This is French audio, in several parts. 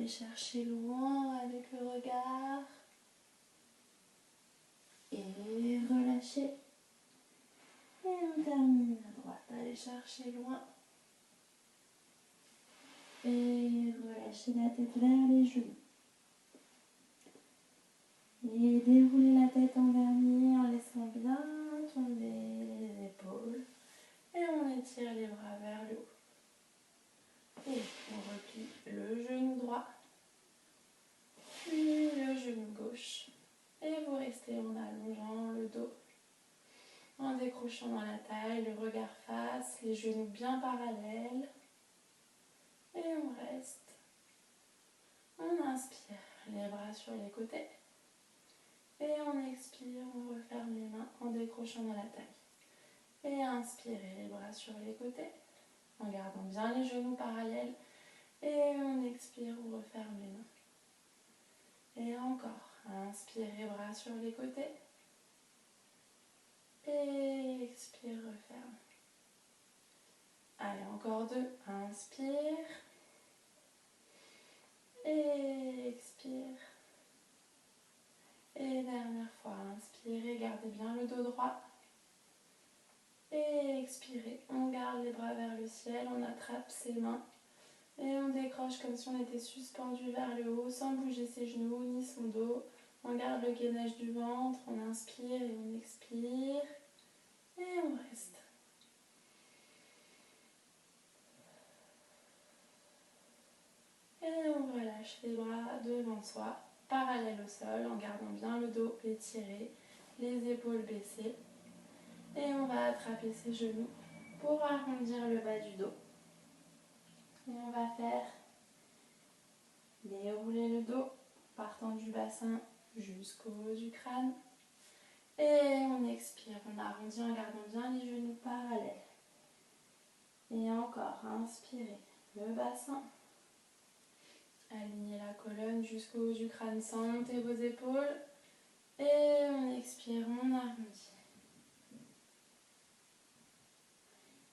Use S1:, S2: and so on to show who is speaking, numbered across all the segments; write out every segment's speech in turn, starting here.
S1: aller chercher loin avec le regard. Et relâcher. Et on termine à droite, aller chercher loin. Et relâcher la tête vers les genoux. Et dérouler la tête en dernier en laissant bien tomber les épaules. Et on étire les bras vers le haut. Et on replie le genou droit, puis le genou gauche. Et vous restez en allongeant le dos, en décrochant dans la taille, le regard face, les genoux bien parallèles. Et on reste. On inspire, les bras sur les côtés. Et on expire, on referme les mains en décrochant dans la taille. Et inspirez, les bras sur les côtés, en gardant bien les genoux parallèles. Et on expire, on referme les mains. Et encore, inspirez, bras sur les côtés. Et expire, referme. Allez, encore deux. Inspire. Et expire. Et dernière fois, inspirez, gardez bien le dos droit. Et expirez, on garde les bras vers le ciel, on attrape ses mains. Et on décroche comme si on était suspendu vers le haut, sans bouger ses genoux ni son dos. On garde le gainage du ventre, on inspire et on expire. Et on reste. Et on relâche les bras devant soi, parallèles au sol, en gardant bien le dos étiré, les épaules baissées. Et on va attraper ses genoux pour arrondir le bas du dos. Et on va faire dérouler le dos, partant du bassin jusqu'au haut du crâne. Et on expire, on arrondit en gardant bien les genoux parallèles. Et encore, inspirez le bassin. Alignez la colonne jusqu'au haut du crâne sans monter vos épaules. Et on expire, on arrondit.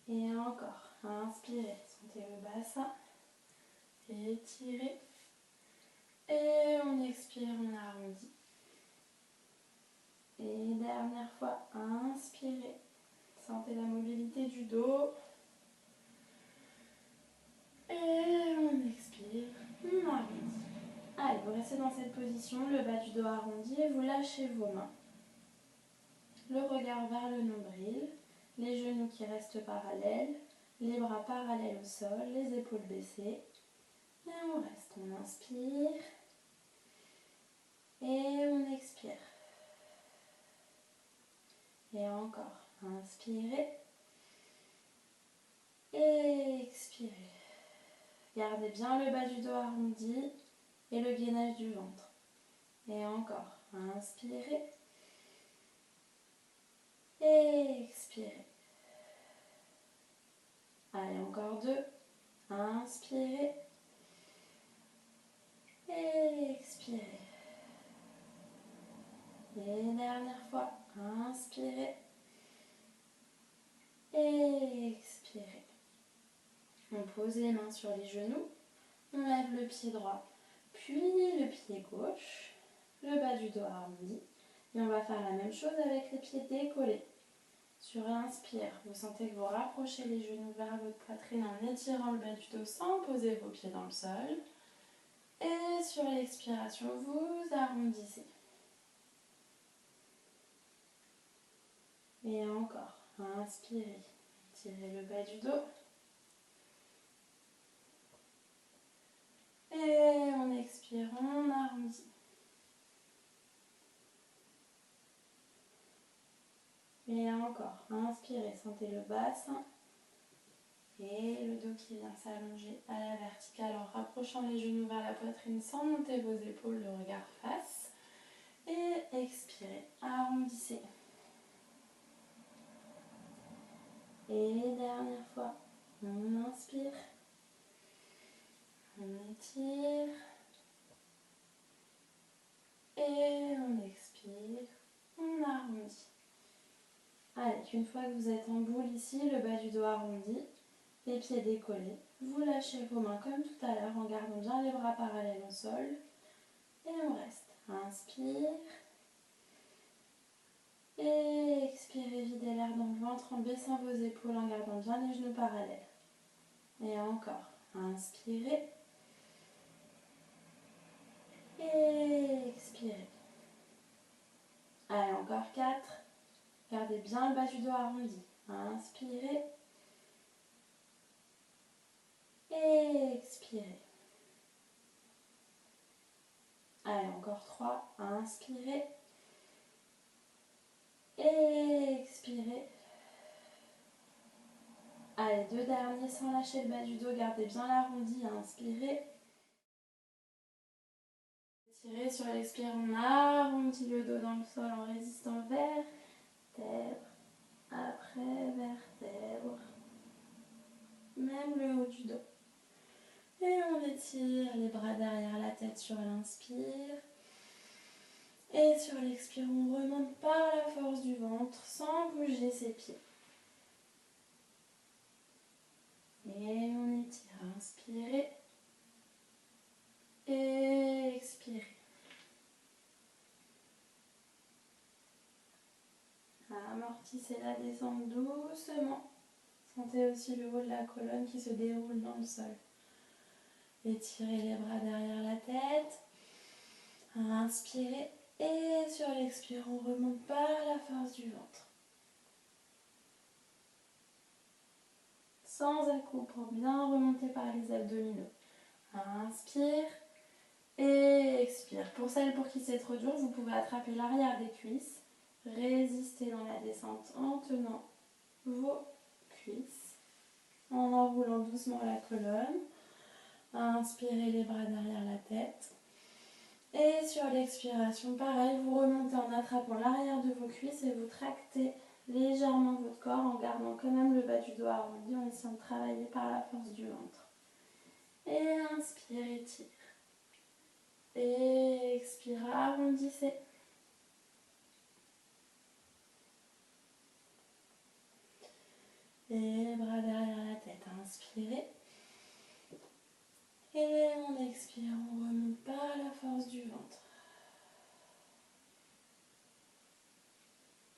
S1: Et encore, inspirez, sentez le bassin. Étirez. Et on expire, on arrondit. Et dernière fois, inspirez. Sentez la mobilité du dos. Et on expire, on arrondit. Allez, vous restez dans cette position, le bas du dos arrondi et vous lâchez vos mains. Le regard vers le nombril, les genoux qui restent parallèles, les bras parallèles au sol, les épaules baissées. Et on reste, on inspire et on expire. Et encore, inspirez et expirez. Gardez bien le bas du dos arrondi et le gainage du ventre. Et encore, inspirez et expirez. Allez, encore deux. Inspirez et expirez. Et dernière fois, inspirez et expirez. On pose les mains sur les genoux, on lève le pied droit, puis le pied gauche, le bas du dos arrondi. Et on va faire la même chose avec les pieds décollés. Sur l'inspire, vous sentez que vous rapprochez les genoux vers votre poitrine en étirant le bas du dos sans poser vos pieds dans le sol. Et sur l'expiration, vous arrondissez. Et encore, inspirez, tirez le bas du dos. Et on expire, on arrondit. Et encore, inspirez, sentez le bassin et le dos qui vient s'allonger à la verticale en rapprochant les genoux vers la poitrine sans monter vos épaules, le regard face. Et expirez, arrondissez. Et dernière fois, on inspire, on étire et on expire, on arrondit. Allez, une fois que vous êtes en boule ici, le bas du dos arrondi, les pieds décollés, Vous lâchez vos mains comme tout à l'heure en gardant bien les bras parallèles au sol. Et on reste. Inspire. Et expirez, videz l'air dans le ventre en baissant vos épaules en gardant bien les genoux parallèles. Et encore. Inspirez. Et expirez. Allez, encore 4. Gardez bien le bas du dos arrondi. Inspirez. Et expirez. Allez, encore 3. Inspirez. Et expirez. Allez, 2 derniers sans lâcher le bas du dos. Gardez bien l'arrondi. Inspirez. Étirez sur l'expire. On arrondit le dos dans le sol en résistant vertèbre après vertèbre. Même le haut du dos. Et on étire les bras derrière la tête sur l'inspire. Et sur l'expire, on remonte par la force du ventre sans bouger ses pieds. Et on étire. Inspirez. Et expirez. Amortissez la descente doucement. Sentez aussi le haut de la colonne qui se déroule dans le sol. Étirez les bras derrière la tête. Inspirez. Et sur l'expire, on remonte par la force du ventre. Sans à-coups pour bien remonter par les abdominaux. Inspire. Et expire. Pour celles pour qui c'est trop dur, vous pouvez attraper l'arrière des cuisses. Résistez dans la descente en tenant vos cuisses. En enroulant doucement la colonne. Inspirez les bras derrière la tête. Et sur l'expiration, pareil, vous remontez en attrapant l'arrière de vos cuisses et vous tractez légèrement votre corps en gardant quand même le bas du dos arrondi en essayant de travailler par la force du ventre. Et inspire, étire. Et expire, arrondissez. Et les bras derrière la tête, inspirez. Et on expire, on remonte par la force du ventre.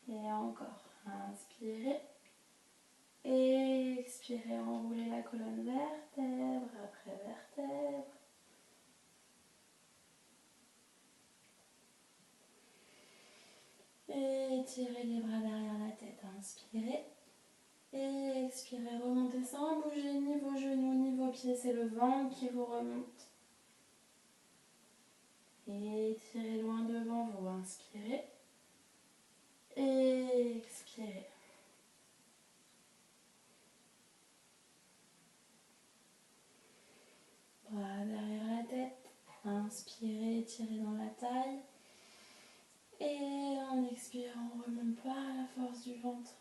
S1: Et encore, inspirez. Et expirez, enroulez la colonne vertèbre après vertèbre. Et étirez les bras derrière la tête, inspirez. Et expirez, remontez sans bouger ni vos genoux ni vos pieds, c'est le ventre qui vous remonte. Et étirez loin devant vous, inspirez. Et expirez. Bras derrière la tête, inspirez, étirez dans la taille. Et en expirant, on remonte par la force du ventre.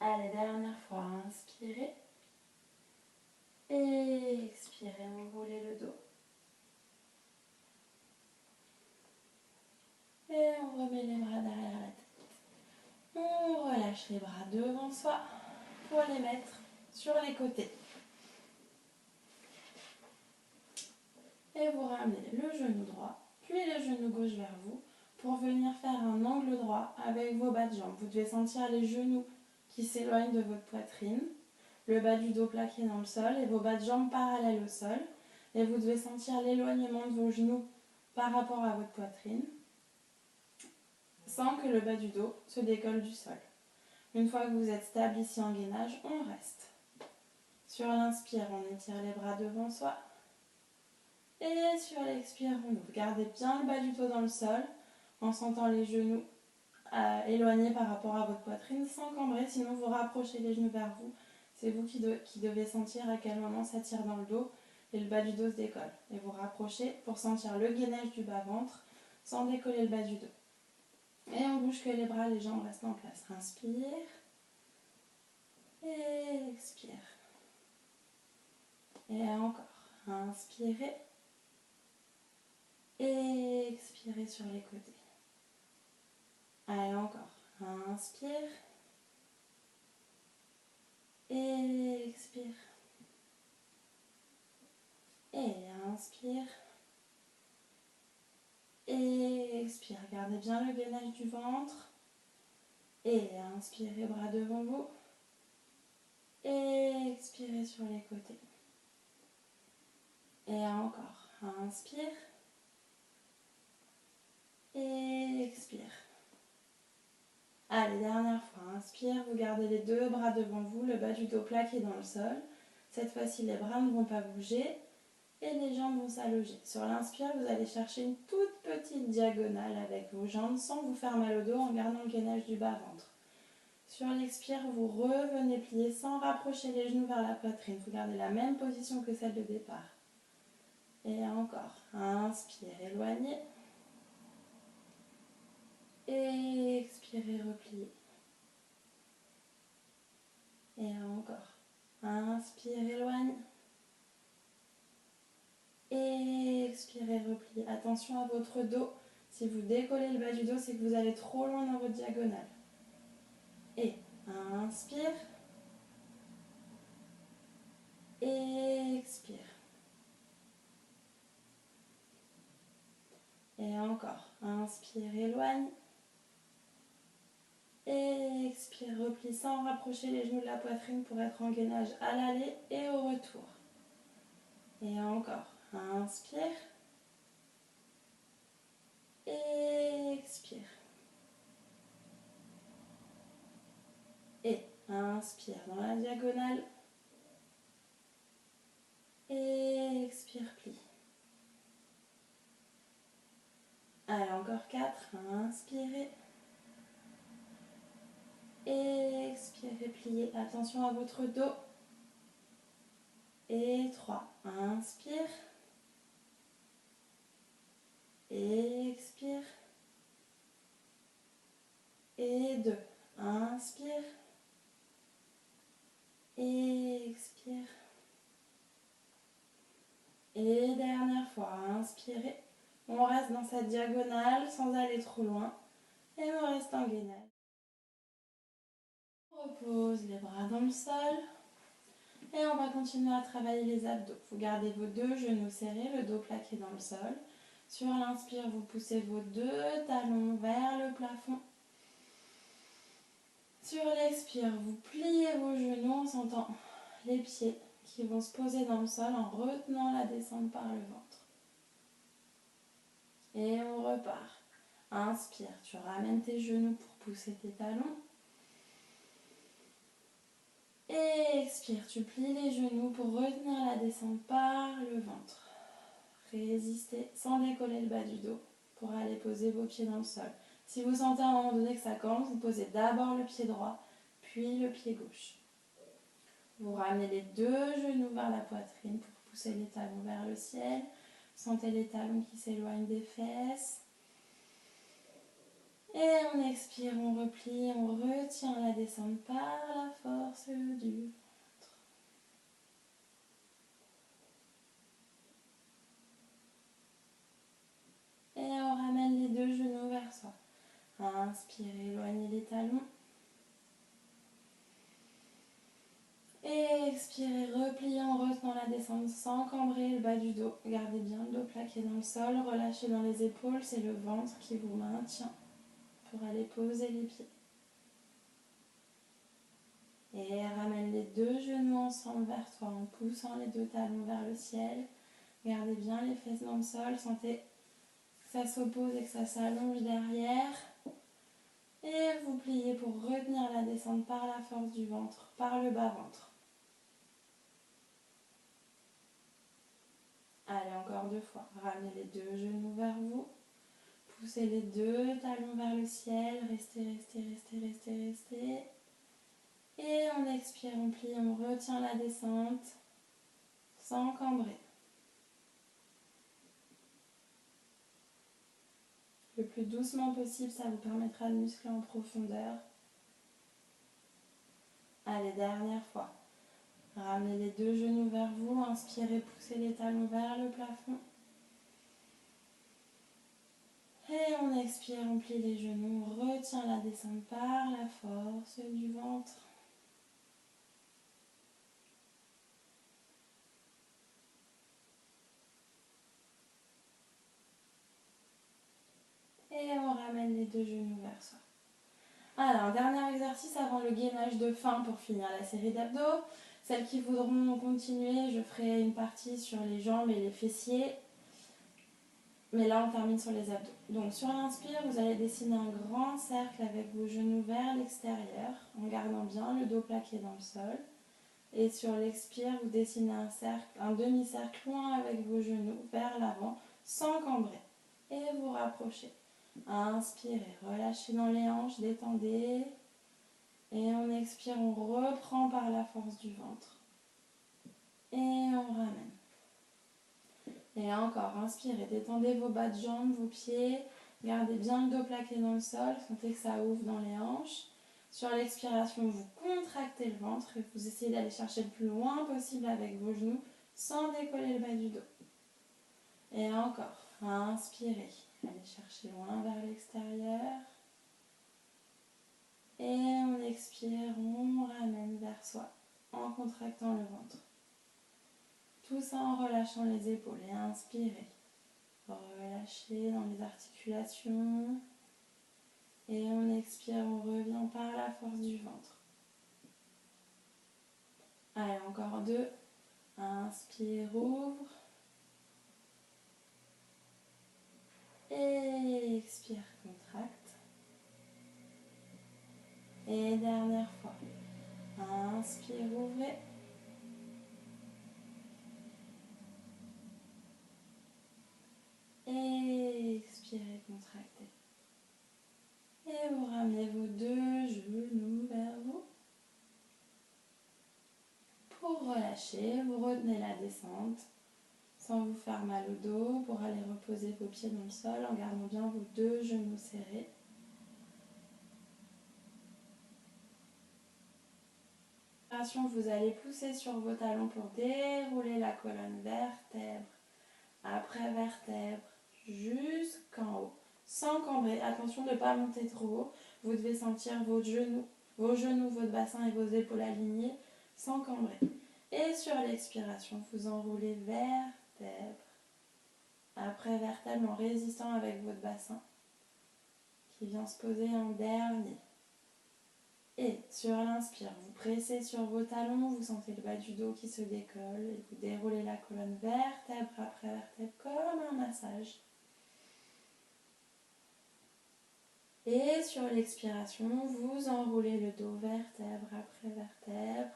S1: Allez, dernière fois, inspirez. Et expirez, enroulez le dos. Et on remet les bras derrière la tête. On relâche les bras devant soi pour les mettre sur les côtés. Et vous ramenez le genou droit, puis le genou gauche vers vous pour venir faire un angle droit avec vos bas de jambes. Vous devez sentir les genoux qui s'éloignent de votre poitrine, le bas du dos plaqué dans le sol et vos bas de jambes parallèles au sol. Et vous devez sentir l'éloignement de vos genoux par rapport à votre poitrine, sans que le bas du dos se décolle du sol. Une fois que vous êtes stable ici en gainage, on reste. Sur l'inspire, on étire les bras devant soi. Et sur l'expire, on ouvre. Gardez bien le bas du dos dans le sol, en sentant les genoux éloignés par rapport à votre poitrine, sans cambrer, sinon vous rapprochez les genoux vers vous. C'est vous qui devez sentir à quel moment ça tire dans le dos et le bas du dos se décolle. Et vous rapprochez pour sentir le gainage du bas-ventre, sans décoller le bas du dos. Et on bouge que les bras, les jambes restent en place. Inspire. Et expire. Et encore. Inspirez. Et expirez sur les côtés. Allez, encore. Inspire. Et expire. Et inspire. Et expire. Gardez bien le gainage du ventre. Et inspirez, bras devant vous. Et expirez sur les côtés. Et encore. Inspire. Et expire. Allez, dernière fois. Inspire, vous gardez les deux bras devant vous, le bas du dos plaqué dans le sol. Cette fois-ci, les bras ne vont pas bouger et les jambes vont s'allonger. Sur l'inspire, vous allez chercher une toute petite diagonale avec vos jambes sans vous faire mal au dos en gardant le gainage du bas-ventre. Sur l'expire, vous revenez plier sans rapprocher les genoux vers la poitrine. Vous gardez la même position que celle de départ. Et encore. Inspire, éloignez. Et expirez, repliez. Et encore. Inspire, éloigne. Et expirez, repliez. Attention à votre dos. Si vous décollez le bas du dos, c'est que vous allez trop loin dans votre diagonale. Et inspire. Et expire. Et encore. Inspire, éloigne. Et expire, replie sans rapprocher les genoux de la poitrine pour être en gainage à l'aller et au retour. Et encore. Inspire. Et expire. Et inspire dans la diagonale. Et expire, plie. Allez, encore 4. Inspirez. Et expirez, pliez. Attention à votre dos. Et 3. Inspire. Et expire. Et 2. Inspire. Et expire. Et dernière fois, inspirez. On reste dans cette diagonale sans aller trop loin. Et on reste en gainage. On repose les bras dans le sol. Et on va continuer à travailler les abdos. Vous gardez vos deux genoux serrés, le dos plaqué dans le sol. Sur l'inspire, vous poussez vos deux talons vers le plafond. Sur l'expire, vous pliez vos genoux en sentant les pieds qui vont se poser dans le sol en retenant la descente par le ventre. Et on repart. Inspire, tu ramènes tes genoux pour pousser tes talons. Et expire, tu plies les genoux pour retenir la descente par le ventre. Résistez sans décoller le bas du dos pour aller poser vos pieds dans le sol. Si vous sentez à un moment donné que ça coince, vous posez d'abord le pied droit, puis le pied gauche. Vous ramenez les deux genoux vers la poitrine pour pousser les talons vers le ciel. Sentez les talons qui s'éloignent des fesses. Et on expire, on replie, on retient la descente par la force du ventre. Et on ramène les deux genoux vers soi. Inspirez, éloignez les talons. Et expirez, repliez en retenant la descente sans cambrer le bas du dos. Gardez bien le dos plaqué dans le sol, relâchez dans les épaules, c'est le ventre qui vous maintient pour aller poser les pieds. Et ramène les deux genoux ensemble vers toi en poussant les deux talons vers le ciel. Gardez bien les fesses dans le sol, sentez que ça s'oppose et que ça s'allonge derrière. Et vous pliez pour retenir la descente par la force du ventre, par le bas-ventre. Allez, encore 2 fois. Ramenez les deux genoux vers vous. Poussez les deux talons vers le ciel. Restez, restez, restez, restez, restez. Et on expire, on plie, on retient la descente sans cambrer. Le plus doucement possible, ça vous permettra de muscler en profondeur. Allez, dernière fois. Ramenez les deux genoux vers vous, inspirez, poussez les talons vers le plafond. Et on expire, on plie les genoux, on retient la descente par la force du ventre. Et on ramène les deux genoux vers soi. Alors, dernier exercice avant le gainage de fin pour finir la série d'abdos. Celles qui voudront continuer, je ferai une partie sur les jambes et les fessiers. Mais là, on termine sur les abdos. Donc, sur l'inspire, vous allez dessiner un grand cercle avec vos genoux vers l'extérieur, en gardant bien le dos plaqué dans le sol. Et sur l'expire, vous dessinez un cercle, un demi-cercle loin avec vos genoux vers l'avant, sans cambrer. Et vous rapprochez. Inspirez, relâchez dans les hanches, détendez. Et on expire, on reprend par la force du ventre. Et on ramène. Et encore, inspirez, détendez vos bas de jambes, vos pieds. Gardez bien le dos plaqué dans le sol, sentez que ça ouvre dans les hanches. Sur l'expiration, vous contractez le ventre et vous essayez d'aller chercher le plus loin possible avec vos genoux sans décoller le bas du dos. Et encore, inspirez, allez chercher loin vers l'extérieur. Et on expire, on ramène vers soi en contractant le ventre. Tout ça en relâchant les épaules et inspirez. Relâchez dans les articulations. Et on expire, on revient par la force du ventre. Allez, encore deux. Inspire, ouvre. Et expire, contracte. Et dernière fois. Inspire, ouvrez. Et expirez, contractez. Et vous ramenez vos deux genoux vers vous. Pour relâcher, vous retenez la descente sans vous faire mal au dos pour aller reposer vos pieds dans le sol en gardant bien vos deux genoux serrés. Vous allez pousser sur vos talons pour dérouler la colonne vertèbre après vertèbre jusqu'en haut. Sans cambrer, attention de ne pas monter trop haut. Vous devez sentir vos genoux, votre bassin et vos épaules alignés sans cambrer. Et sur l'expiration, vous enroulez vertèbre après vertèbre en résistant avec votre bassin qui vient se poser en dernier. Et sur l'inspire, vous pressez sur vos talons, vous sentez le bas du dos qui se décolle et vous déroulez la colonne vertèbre après vertèbre comme un massage. Et sur l'expiration, vous enroulez le dos vertèbre après vertèbre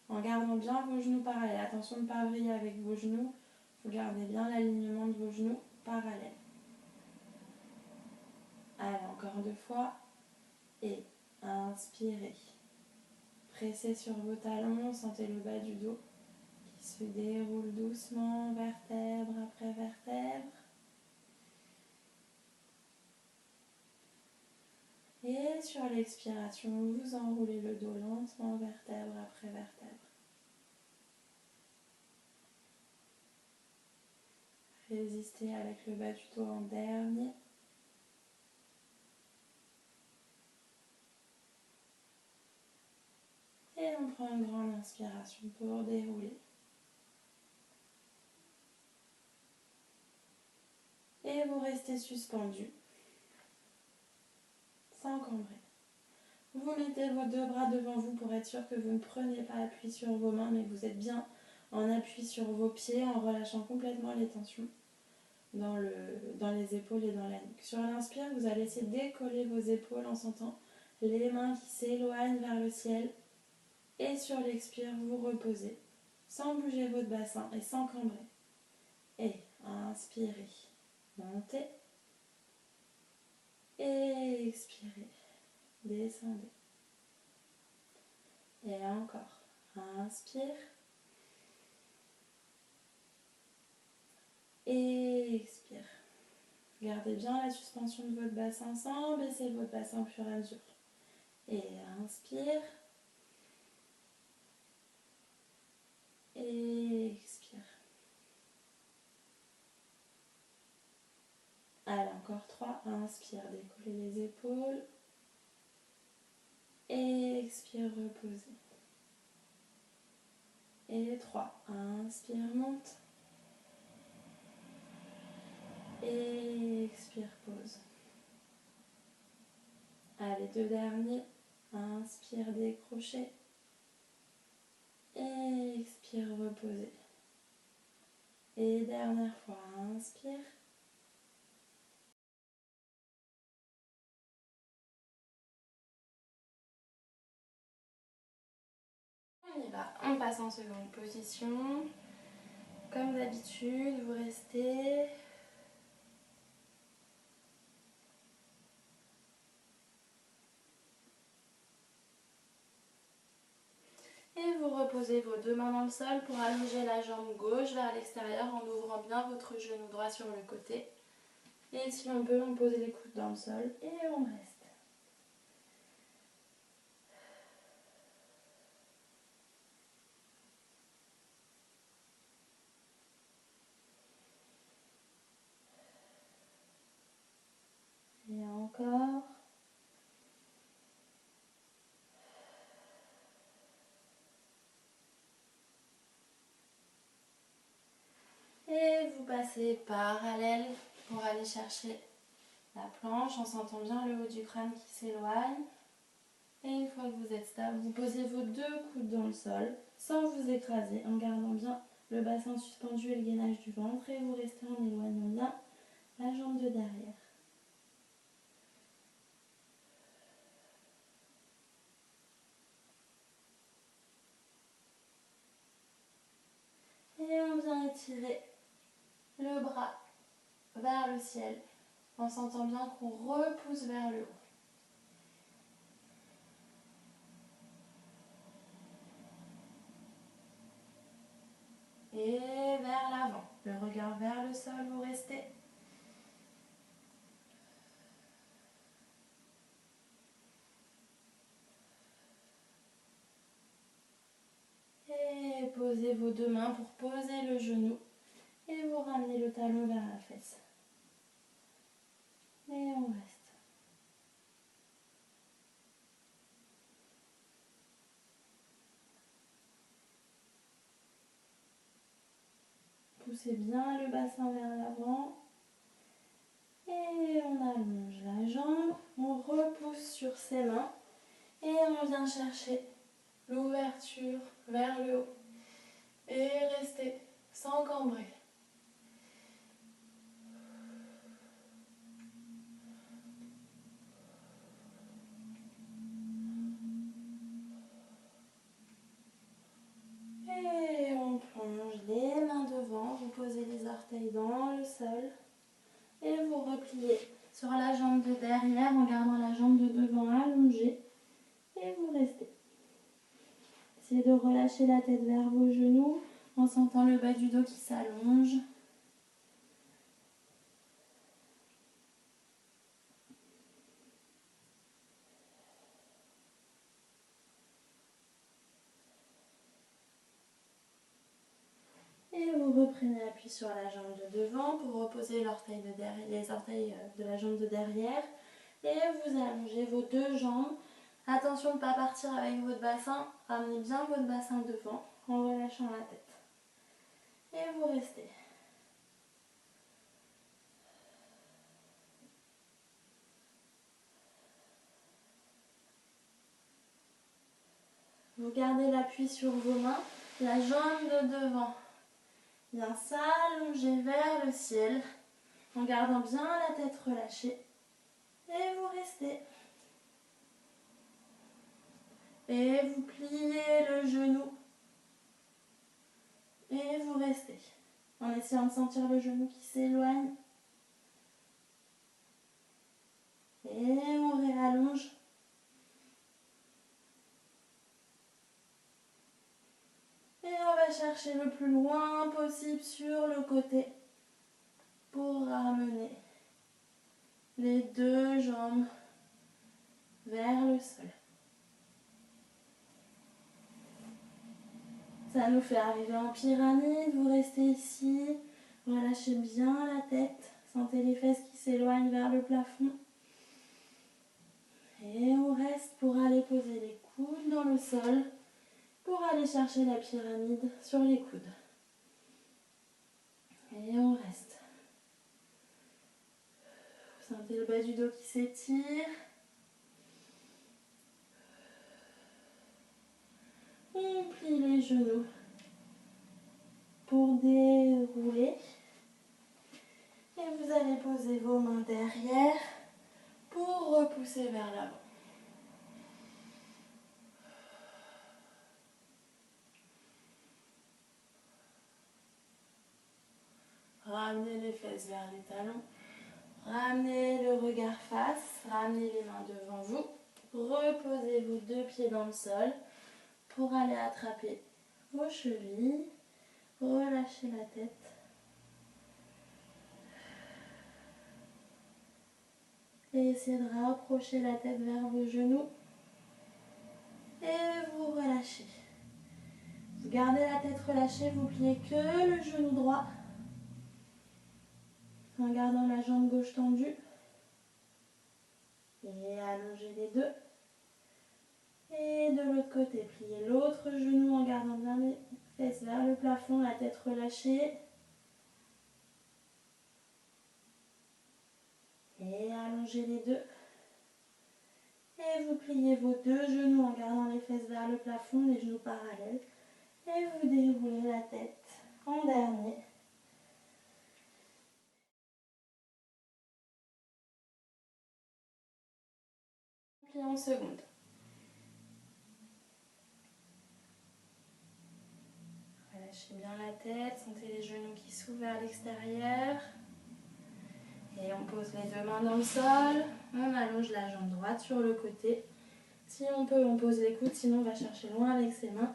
S1: en gardant bien vos genoux parallèles. Attention de ne pas vriller avec vos genoux, vous gardez bien l'alignement de vos genoux parallèles. Allez, encore deux fois. Et inspirez. Pressez sur vos talons, sentez le bas du dos qui se déroule doucement, vertèbre après vertèbre. Et sur l'expiration, vous enroulez le dos lentement, vertèbre après vertèbre. Résistez avec le bas du dos en dernier. Et on prend une grande inspiration pour dérouler. Et vous restez suspendu, sans cambrer. Vous mettez vos deux bras devant vous pour être sûr que vous ne prenez pas appui sur vos mains, mais que vous êtes bien en appui sur vos pieds, en relâchant complètement les tensions dans les épaules et dans la nuque. Sur l'inspire, vous allez essayer de décoller vos épaules en sentant les mains qui s'éloignent vers le ciel. Et sur l'expire, vous reposez, sans bouger votre bassin et sans cambrer. Et inspirez, montez. Et expirez, descendez. Et encore, inspire. Et expire. Gardez bien la suspension de votre bassin sans baisser votre bassin au fur et à mesure. Et inspire. Et expire. Allez, encore 3. Inspire, décollez les épaules. Et expire, reposez. Et 3. Inspire, monte. Et expire, pause. Allez, 2 derniers. Inspire, décrocher. Expire, reposer. Et dernière fois, inspire. On y va, on passe en seconde position. Comme d'habitude, vous restez. Et vous reposez vos 2 mains dans le sol pour allonger la jambe gauche vers l'extérieur en ouvrant bien votre genou droit sur le côté. Et si on peut, on pose les coudes dans le sol et on reste. Et encore. Et vous passez parallèle pour aller chercher la planche en sentant bien le haut du crâne qui s'éloigne. Et une fois que vous êtes stable, vous posez vos 2 coudes dans le sol sans vous écraser, en gardant bien le bassin suspendu et le gainage du ventre. Et vous restez en éloignant bien la jambe de derrière. Et on vient étirer le bras vers le ciel en sentant bien qu'on repousse vers le haut. Et vers l'avant. Le regard vers le sol, vous restez. Et posez vos 2 mains pour poser le genou. Et vous ramenez le talon vers la fesse. Et on reste. Poussez bien le bassin vers l'avant. Et on allonge la jambe. On repousse sur ses mains. Et on vient chercher l'ouverture vers le haut. Et restez sans cambrer. Et on plonge les mains devant, vous posez les orteils dans le sol et vous repliez sur la jambe de derrière en gardant la jambe de devant allongée et vous restez. Essayez de relâcher la tête vers vos genoux en sentant le bas du dos qui s'allonge. Et vous reprenez appui sur la jambe de devant pour reposer les orteils de la jambe de derrière. Et vous allongez vos 2 jambes. Attention de ne pas partir avec votre bassin. Ramenez bien votre bassin devant en relâchant la tête. Et vous restez. Vous gardez l'appui sur vos mains. La jambe de devant vient s'allonger vers le ciel en gardant bien la tête relâchée. Et vous restez. Et vous pliez le genou. Et vous restez. En essayant de sentir le genou qui s'éloigne. Et on réallonge. Et on va chercher le plus loin possible sur le côté pour ramener les 2 jambes vers le sol. Ça nous fait arriver en pyramide. Vous restez ici. Relâchez bien la tête. Sentez les fesses qui s'éloignent vers le plafond. Et on reste pour aller poser les coudes dans le sol. Pour aller chercher la pyramide sur les coudes. Et on reste. Vous sentez le bas du dos qui s'étire. plie les genoux pour dérouler. Et vous allez poser vos mains derrière pour repousser vers l'avant. Ramenez les fesses vers les talons. Ramenez le regard face. Ramenez les mains devant vous. Reposez vos deux pieds dans le sol pour aller attraper vos chevilles. Relâchez la tête. Et essayez de rapprocher la tête vers vos genoux. Et vous relâchez. Vous gardez la tête relâchée, vous pliez que le genou droit. En gardant la jambe gauche tendue. Et allongez les deux. Et de l'autre côté, pliez l'autre genou en gardant bien les fesses vers le plafond, la tête relâchée. Et allongez les deux. Et vous pliez vos deux genoux en gardant les fesses vers le plafond, les genoux parallèles. Et vous déroulez la tête en dernier. Puis en seconde. Relâchez bien la tête, sentez les genoux qui s'ouvrent vers l'extérieur. Et on pose les deux mains dans le sol. On allonge la jambe droite sur le côté. Si on peut, on pose les coudes, sinon on va chercher loin avec ses mains.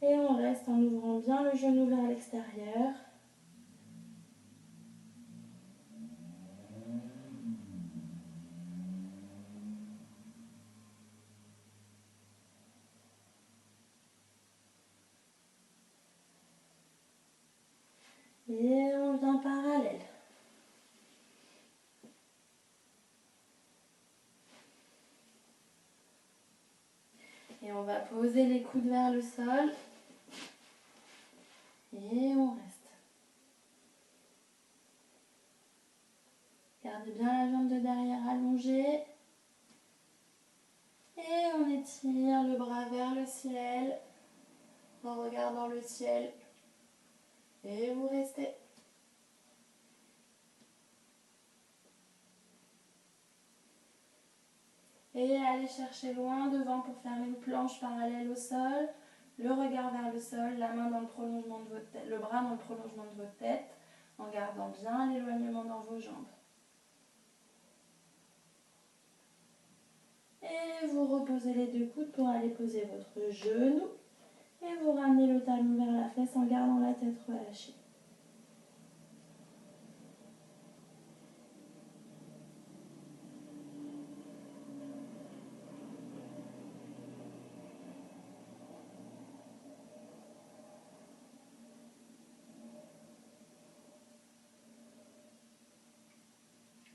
S1: Et on reste en ouvrant bien le genou vers l'extérieur. Et on vient parallèle. Et on va poser les coudes vers le sol. Et on reste. Gardez bien la jambe de derrière allongée. Et on étire le bras vers le ciel, en regardant le ciel. Et vous restez. Et allez chercher loin devant pour faire une planche parallèle au sol. Le regard vers le sol, la main dans le prolongement de votre tête, le bras dans le prolongement de votre tête, en gardant bien l'éloignement dans vos jambes. Et vous reposez les deux coudes pour aller poser votre genou. Et vous ramenez le talon vers la fesse en gardant la tête relâchée.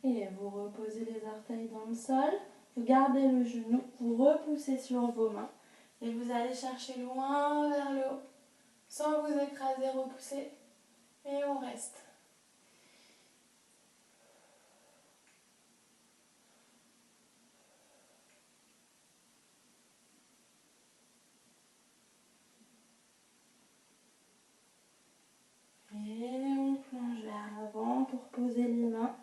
S1: Et vous reposez les orteils dans le sol. Vous gardez le genou, vous repoussez sur vos mains. Et vous allez chercher loin vers le haut. Sans vous écraser, repoussez. Et on reste. Et on plonge vers l'avant pour poser les mains.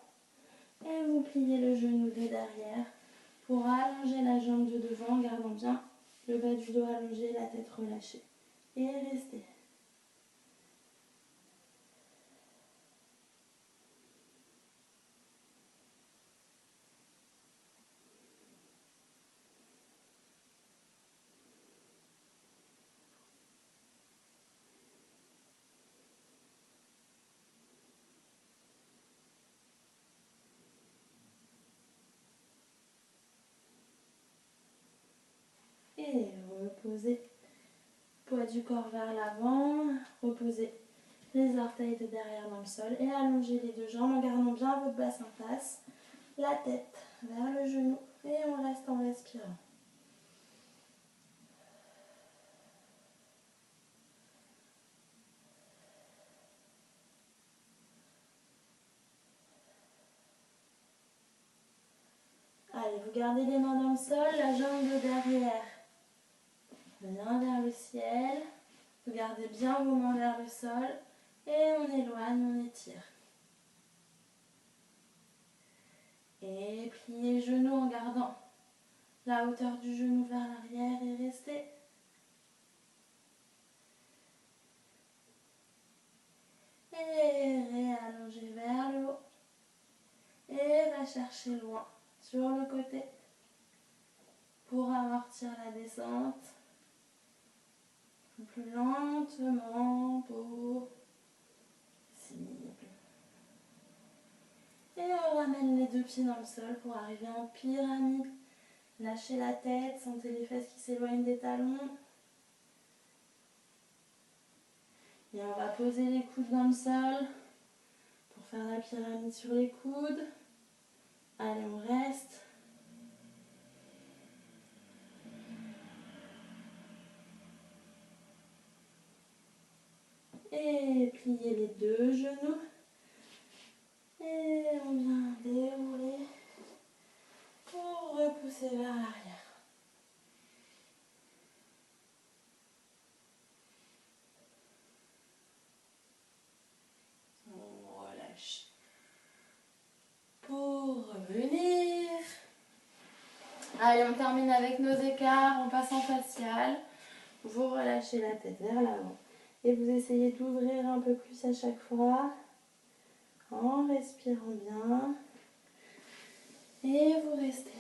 S1: Et vous pliez le genou de derrière pour allonger la jambe de devant en gardant bien le bas du dos allongé, la tête relâchée. Et restez. Et reposez. Poids du corps vers l'avant. Reposez les orteils de derrière dans le sol. Et allongez les deux jambes en gardant bien votre bassin face. La tête vers le genou. Et on reste en respirant. Allez, vous gardez les mains dans le sol, la jambe de derrière vient vers le ciel. Vous gardez bien vos mains vers le sol et on éloigne, on étire. Et pliez les genoux en gardant la hauteur du genou vers l'arrière et restez. Et réallongez vers le haut. Et va chercher loin sur le côté pour amortir la descente. Plus lentement possible. Et on ramène les deux pieds dans le sol pour arriver en pyramide. Lâchez la tête, sentez les fesses qui s'éloignent des talons. Et on va poser les coudes dans le sol pour faire la pyramide sur les coudes. Allez, on reste. Et pliez les deux genoux. Et on vient dérouler pour repousser vers l'arrière. On relâche. Pour revenir. Allez, on termine avec nos écarts. On passe en facial. Vous relâchez la tête vers l'avant. Et vous essayez d'ouvrir un peu plus à chaque fois. En respirant bien. Et vous restez